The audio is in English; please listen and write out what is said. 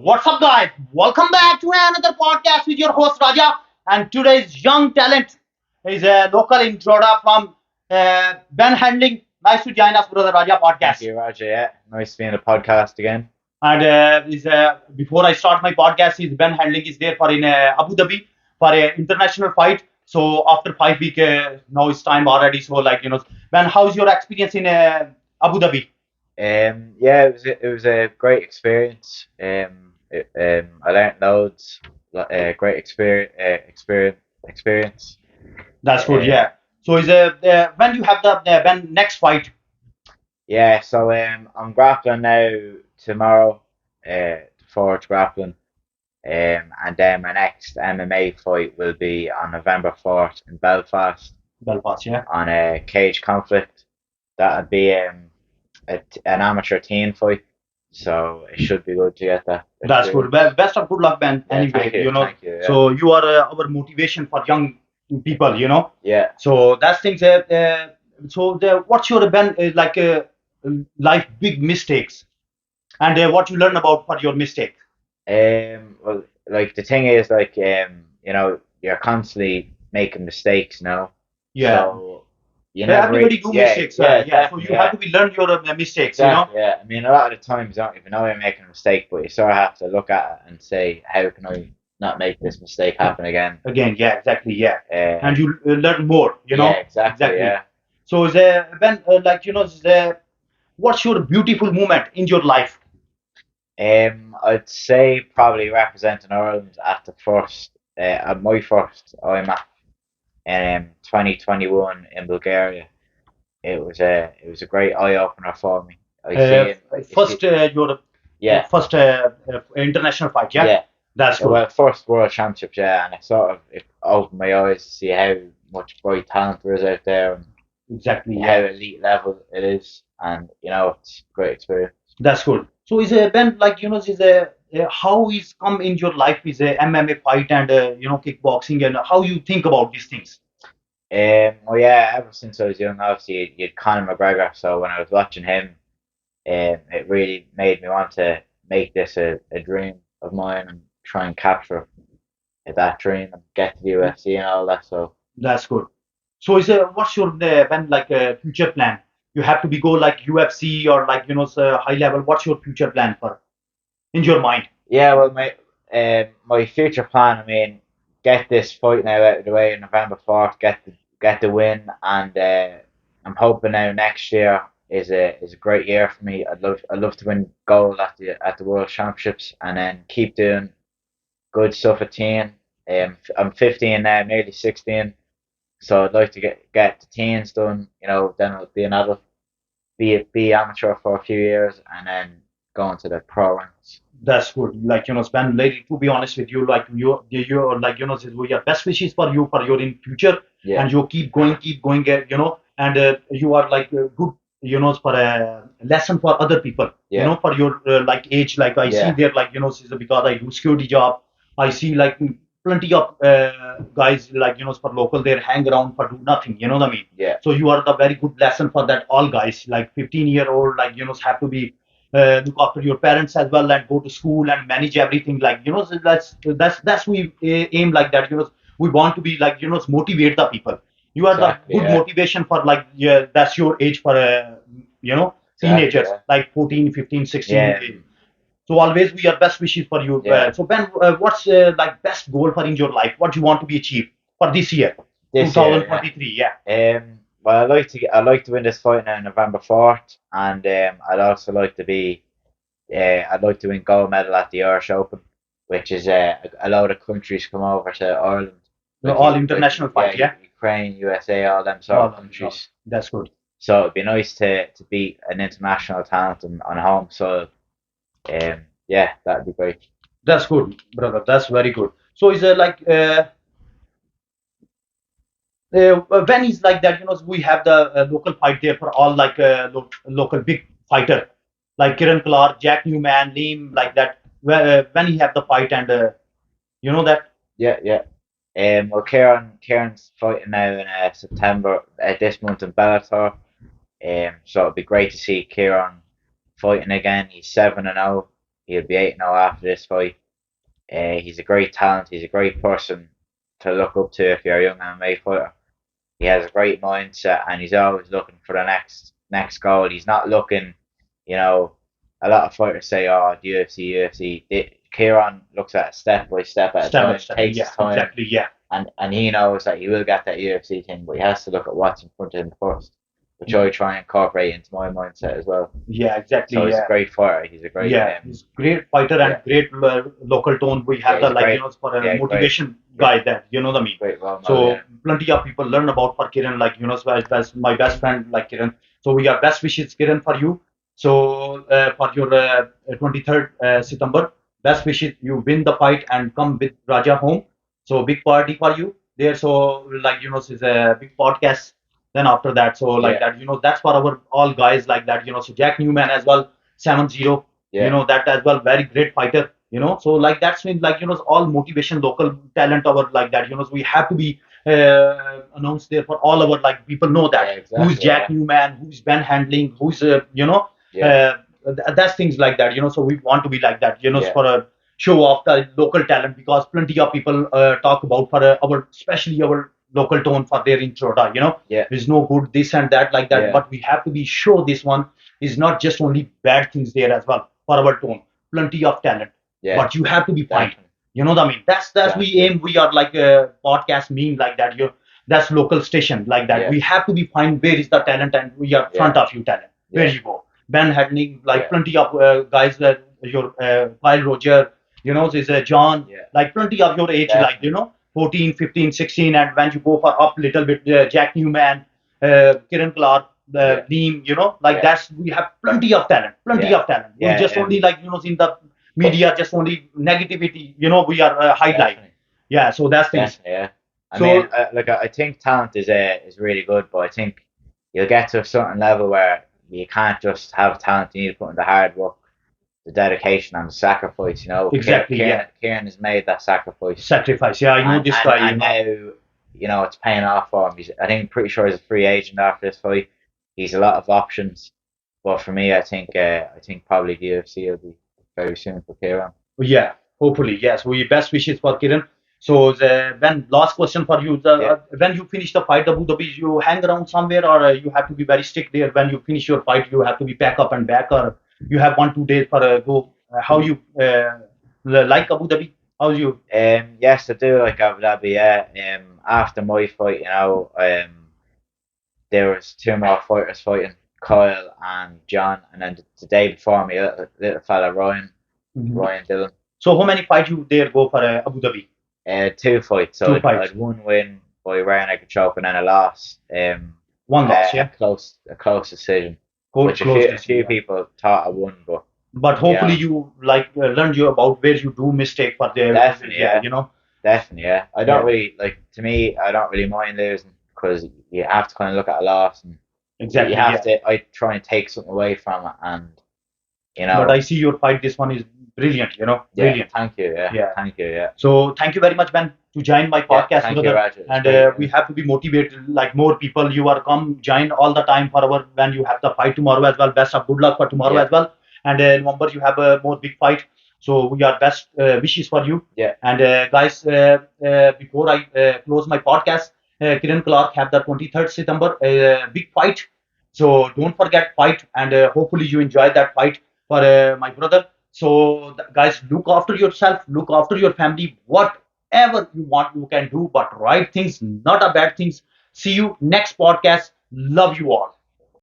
What's up, guys? Welcome back to another podcast with your host Raja. And today's young talent is a local intruder from Ben Handling. Nice to join us, brother Raja Thank podcast. you, Roger. Yeah, nice to be in the podcast again. And before I start my podcast, is Ben Handling is there for in Abu Dhabi for an international fight. So after 5 weeks, now it's time already. So Ben, how's your experience in Abu Dhabi? Yeah, it was a great experience. I learned loads. Great experience. That's good, Um, yeah. So is when you have the when next fight? yeah, so I'm grappling now tomorrow. Forward grappling. And then my next MMA fight will be on November 4th in Belfast Belfast, yeah. on a cage conflict. That'll be an amateur teen fight, so it should be good to get that That's good. experience. Best of good luck, man. Yeah, Anyway, thank you, thank you. Yeah, So you are our motivation for young people. yeah. So that's things. What's your Ben life big mistakes and what you learn about for your mistake? Well, like the thing is, like, you're constantly making mistakes now, Yeah. so you never Everybody do yeah, mistakes. yeah, Yeah. So definitely, you have to be learn your mistakes. exactly, yeah. I mean, a lot of the times you don't even know you're making a mistake, but you sort of have to look at it and say, how can I not make this mistake happen again? Again, yeah, exactly, yeah. And Um, you learn more. yeah, exactly, Exactly. yeah. So Ben, what's your beautiful moment in your life? I'd say probably representing Ireland at my first IMAC in 2021 in Bulgaria. It was a great eye opener for me. I see it. First, your Yeah, first international fight, yeah? yeah. That's good. Well, first World Championships, yeah, and it opened my eyes to see how much bright talent there is out there and Exactly, how yeah. elite level it is, and it's a great experience. That's good. So is Ben is how is come in your life is a MMA fight and kickboxing and how you think about these things? Well, yeah, ever since I was young, obviously you'd Conor McGregor, so when I was watching him, it really made me want to make this a dream of mine and try and capture that dream and get to the UFC and all that. So That's good. So is what's your when future plan? You have to be go like UFC or high level. What's your future plan for in your mind? yeah, well, my future plan, I mean, get this fight now out of the way on November 4th, get the win, and I'm hoping now next year is a great year for me. I'd love to win gold at the World Championships and then keep doing good stuff at teen. I'm 15 now, nearly 16, so I'd like to get the teens done. Then I'll be an adult, be amateur for a few years, and then go into the pro ranks. That's good. Span lady. To be honest with you, you're says we are best wishes for your in future, Yeah, and you keep going, and you are good, for a lesson for other people, yeah, for your age. Like I see yeah, there, says because I do security job, I see plenty of guys for local there hang around for do nothing. You know what I mean? yeah, So you are the very good lesson for that all guys. Like 15-year-old, have to be look after your parents as well and go to school and manage everything so that's we aim like that we want to be motivate the people. You are the exactly, good yeah, motivation for yeah, that's your age for exactly, teenagers yeah, like 14, 15, 16. yeah, So always we are best wishes for you. yeah. So Ben, what's best goal for in your life? What you want to be achieved for this year, This year, yeah. 2023? Yeah. Well, I'd like to win this fight now November 4th, and I'd also like to I'd like to win gold medal at the Irish Open, which is a lot of countries come over to Ireland, All international fight. Yeah. Ukraine, USA, all them sort All of countries. That's good. So it'd be nice to beat an international talent on home soil. Yeah, that'd be great. That's good, brother. That's very good. So is when is like that, we have the local fight there for all local big fighter like Kiran Clark, Jack Newman, Liam, like that. When he have the fight and you know that. Yeah, yeah. Well, Kieran's fighting now in September this month in Bellator. So it'd be great to see Kieran fighting again. He's 7-0. He'll be 8-0 after this fight. He's a great talent. He's a great person to look up to if you're a young MMA fighter. He has a great mindset, and he's always looking for the next goal. He's not looking, you know. A lot of fighters say, "Oh, the UFC, UFC." Kieran looks at it step by step at a Step by time, step. takes his Yeah, time, exactly. Yeah. and he knows that he will get that UFC thing, but he has to look at what's in front of him first, which I try and incorporate into my mindset as well. Yeah, exactly. So he's a Yeah. great fighter. He's a great, Yeah, he's great fighter yeah, and great local tone. We yeah. have the He's a like great, for a yeah, great, motivation yeah, guy that what I mean. great role model. So Yeah, plenty of people learn about for Kiran like as my best friend like Kiran. So we are best wishes Kiran for you. So for your 23rd September, best wishes you win the fight and come with Raja home. So big party for you there. So like it's a big podcast. Then after that, so like yeah, that that's for our all guys like that. So Jack Newman as well 7-0, yeah, that as well, very great fighter, so like that's when like all motivation local talent our like that, so we have to be announced there for all our like people know yeah, that who's exactly. Jack Yeah, Newman, who's Ben Handling, who's yeah, that's things like that, so we want to be like that, yeah, for a show off the local talent because plenty of people talk about for our especially our local tone for their intro, yeah, there's no good this and that like that, yeah, but we have to be show this one is not just only bad things there as well for our tone. Plenty of talent, yeah, but you have to be fine. definitely, You know what I mean? That's we definitely. aim. We are like a podcast meme like that. That's local station like that. Yeah, We have to be fine. Where is the talent? And we are yeah, front of you talent. Where yeah, you go? Ben Hadney, like yeah, plenty of guys that your Kyle Roger, there's John, yeah, like plenty of your age, like definitely. 14, 15, 16, and when you go for up little bit, Jack Newman, Kiran Clark, Yeah, Neem, like yeah, that's we have plenty of talent, plenty yeah, of talent. We just yeah, only like in the media, just only negativity, we are highlight. definitely, Yeah, so that's things. definitely. Yeah. I mean, So like I think talent is really good, but I think you'll get to a certain level where you can't just have talent. You need to put in the hard work, the dedication, and the sacrifice. exactly, yeah, Kieran has made that sacrifice, sacrifice. Yeah, I know and this guy. now it's paying off for him. I think pretty sure he's a free agent after this fight. He's a lot of options, but for me, I think probably the UFC will be very soon for Kieran. Yeah, hopefully, yes. We best wishes for Kiran. So when last question for you, Yeah. when you finish the fight, Abu Dhabi, you hang around somewhere, or you have to be very strict there. When you finish your fight, you have to be pack up and back, or you have 1 2 days for a go. How you like Abu Dhabi? How's you? Yes, I do like Abu Dhabi. Yeah. After my fight, there was two more fighters fighting, Kyle and John, and then the day before me, little fella Ryan, Mhm. Ryan Dillon. So how many fights you there go for Abu Dhabi? Two fights. So Two I'd fights, one win by rear naked choke and then a loss. one loss, yeah. A close decision, Code which a close few a this, few yeah. people thought I won, but But hopefully yeah, you like learned you about where you do mistake for the definitely, yeah, yeah, definitely, yeah. I don't yeah, really like. To me, I don't really mind losing because you have to kind of look at a loss, and you exactly, have yeah. to. I try and take something away from it, and you But know, I see your fight. This one is brilliant, yeah. brilliant. Thank you, yeah, Yeah. thank you, yeah, So thank you very much, Ben, to join my yeah. podcast, Thank you, brother. Roger. It's And great. we have to be motivated, like more people. You are come join all the time for our when you have the fight tomorrow as well. Best of good luck for tomorrow Yeah, as well. And remember, you have a more big fight. So we are best wishes for you. yeah, And guys, before I close my podcast, Kiran Clark have the 23rd September big fight. So don't forget fight, and hopefully you enjoy that fight for my brother. So guys, look after yourself, look after your family. Whatever you want, you can do, but right things, not a bad things. See you next podcast. Love you all.